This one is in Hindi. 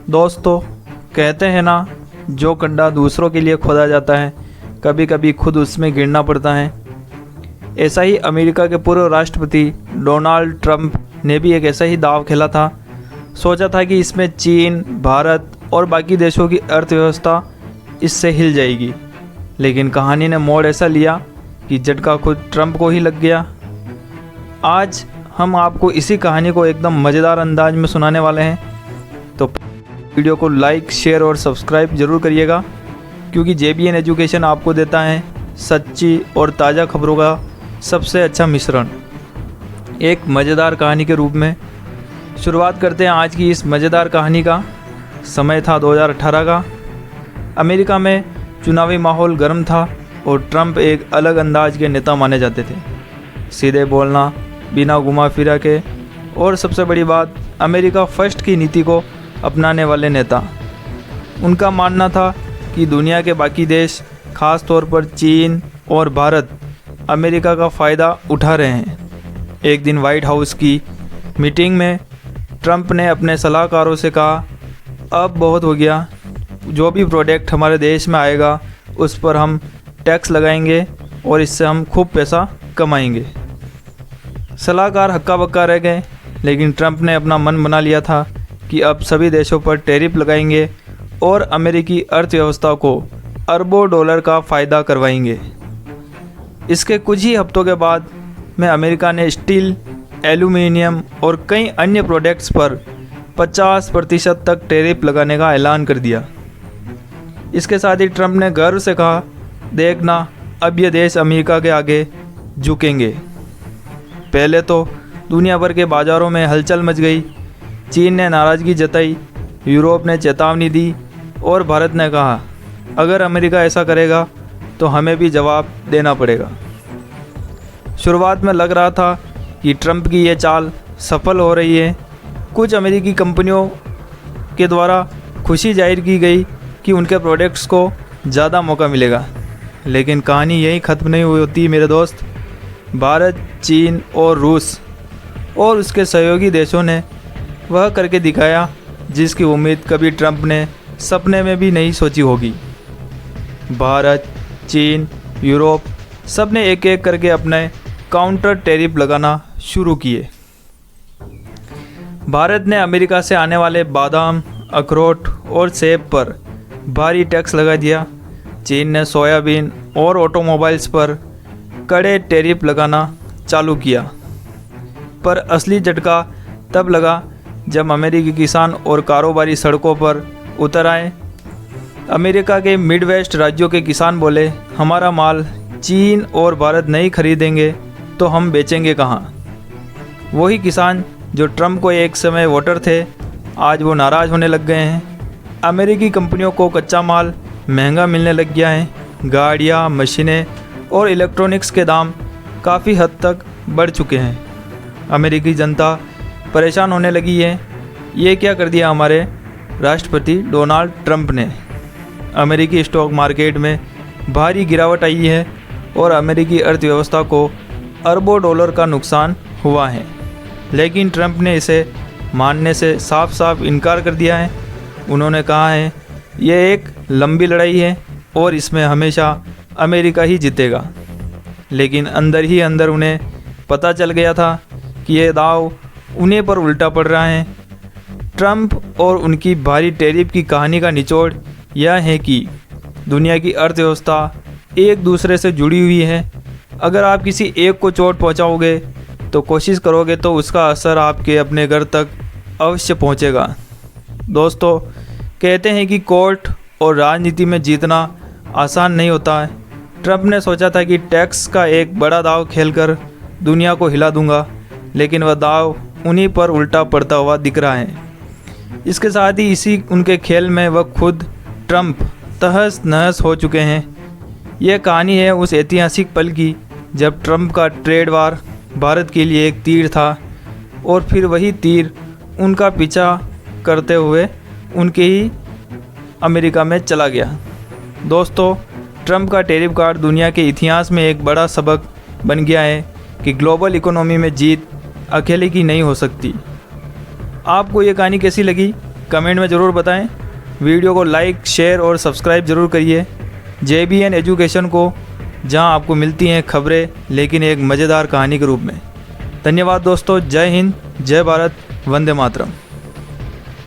दोस्तों, कहते हैं ना, जो गड्ढा दूसरों के लिए खोदा जाता है कभी कभी खुद उसमें गिरना पड़ता है। ऐसा ही अमेरिका के पूर्व राष्ट्रपति डोनाल्ड ट्रंप ने भी एक ऐसा ही दांव खेला था। सोचा था कि इसमें चीन, भारत और बाकी देशों की अर्थव्यवस्था इससे हिल जाएगी, लेकिन कहानी ने मोड़ ऐसा लिया कि झटका खुद ट्रंप को ही लग गया। आज हम आपको इसी कहानी को एकदम मज़ेदार अंदाज में सुनाने वाले हैं, तो वीडियो को लाइक, शेयर और सब्सक्राइब ज़रूर करिएगा, क्योंकि JBN एजुकेशन आपको देता है सच्ची और ताज़ा खबरों का सबसे अच्छा मिश्रण एक मज़ेदार कहानी के रूप में। शुरुआत करते हैं आज की इस मज़ेदार कहानी का। समय था 2018 का। अमेरिका में चुनावी माहौल गर्म था और ट्रंप एक अलग अंदाज के नेता माने जाते थे। सीधे बोलना, बिना घुमा फिरा के, और सबसे बड़ी बात, अमेरिका फर्स्ट की नीति को अपनाने वाले नेता। उनका मानना था कि दुनिया के बाकी देश, खास तौर पर चीन और भारत, अमेरिका का फ़ायदा उठा रहे हैं। एक दिन वाइट हाउस की मीटिंग में ट्रंप ने अपने सलाहकारों से कहा, अब बहुत हो गया, जो भी प्रोडक्ट हमारे देश में आएगा उस पर हम टैक्स लगाएंगे और इससे हम खूब पैसा कमाएंगे। सलाहकार हक्का बक्का रह गए, लेकिन ट्रंप ने अपना मन बना लिया था कि अब सभी देशों पर टैरिफ लगाएंगे और अमेरिकी अर्थव्यवस्था को अरबों डॉलर का फ़ायदा करवाएंगे। इसके कुछ ही हफ्तों के बाद में अमेरिका ने स्टील, एल्यूमिनियम और कई अन्य प्रोडक्ट्स पर 50% तक टैरिफ लगाने का ऐलान कर दिया। इसके साथ ही ट्रंप ने गर्व से कहा, देखना, अब ये देश अमेरिका के आगे झुकेंगे। पहले तो दुनिया भर के बाज़ारों में हलचल मच गई। चीन ने नाराज़गी जताई, यूरोप ने चेतावनी दी और भारत ने कहा, अगर अमेरिका ऐसा करेगा तो हमें भी जवाब देना पड़ेगा। शुरुआत में लग रहा था कि ट्रंप की ये चाल सफल हो रही है। कुछ अमेरिकी कंपनियों के द्वारा खुशी जाहिर की गई कि उनके प्रोडक्ट्स को ज़्यादा मौका मिलेगा, लेकिन कहानी यहीं ख़त्म नहीं हुई होती मेरे दोस्त। भारत, चीन और रूस और उसके सहयोगी देशों ने वह करके दिखाया जिसकी उम्मीद कभी ट्रंप ने सपने में भी नहीं सोची होगी। भारत, चीन, यूरोप, सब ने एक एक करके अपने काउंटर टैरिफ लगाना शुरू किए। भारत ने अमेरिका से आने वाले बादाम, अखरोट और सेब पर भारी टैक्स लगा दिया। चीन ने सोयाबीन और ऑटोमोबाइल्स पर कड़े टैरिफ लगाना चालू किया। पर असली झटका तब लगा जब अमेरिकी किसान और कारोबारी सड़कों पर उतर आए। अमेरिका के मिडवेस्ट राज्यों के किसान बोले, हमारा माल चीन और भारत नहीं खरीदेंगे तो हम बेचेंगे कहाँ। वही किसान जो ट्रंप को एक समय वोटर थे, आज वो नाराज़ होने लग गए हैं। अमेरिकी कंपनियों को कच्चा माल महंगा मिलने लग गया है। गाड़ियाँ, मशीनें और इलेक्ट्रॉनिक्स के दाम काफ़ी हद तक बढ़ चुके हैं। अमेरिकी जनता परेशान होने लगी है। ये क्या कर दिया हमारे राष्ट्रपति डोनाल्ड ट्रंप ने। अमेरिकी स्टॉक मार्केट में भारी गिरावट आई है और अमेरिकी अर्थव्यवस्था को अरबों डॉलर का नुकसान हुआ है, लेकिन ट्रंप ने इसे मानने से साफ साफ इनकार कर दिया है। उन्होंने कहा है, यह एक लंबी लड़ाई है और इसमें हमेशा अमेरिका ही जीतेगा। लेकिन अंदर ही अंदर उन्हें पता चल गया था कि यह दांव उन्हीं पर उल्टा पड़ रहा है। ट्रंप और उनकी भारी टैरिफ की कहानी का निचोड़ यह है कि दुनिया की अर्थव्यवस्था एक दूसरे से जुड़ी हुई है। अगर आप किसी एक को चोट पहुंचाओगे तो कोशिश करोगे तो उसका असर आपके अपने घर तक अवश्य पहुंचेगा। दोस्तों, कहते हैं कि कोर्ट और राजनीति में जीतना आसान नहीं होता है। ट्रंप ने सोचा था कि टैक्स का एक बड़ा दांव खेलकर दुनिया को हिला दूंगा, लेकिन वह दांव उन्हीं पर उल्टा पड़ता हुआ दिख रहा है। इसके साथ ही इसी उनके खेल में वह खुद ट्रंप तहस नहस हो चुके हैं। यह कहानी है उस ऐतिहासिक पल की जब ट्रंप का ट्रेड वार भारत के लिए एक तीर था और फिर वही तीर उनका पीछा करते हुए उनके ही अमेरिका में चला गया। दोस्तों, ट्रंप का टैरिफ कार्ड दुनिया के इतिहास में एक बड़ा सबक बन गया है कि ग्लोबल इकोनॉमी में जीत अकेले की नहीं हो सकती। आपको ये कहानी कैसी लगी कमेंट में ज़रूर बताएं। वीडियो को लाइक, शेयर और सब्सक्राइब ज़रूर करिए JBN एजुकेशन को, जहां आपको मिलती हैं खबरें, लेकिन एक मज़ेदार कहानी के रूप में। धन्यवाद दोस्तों। जय हिंद, जय भारत, वंदे मातरम।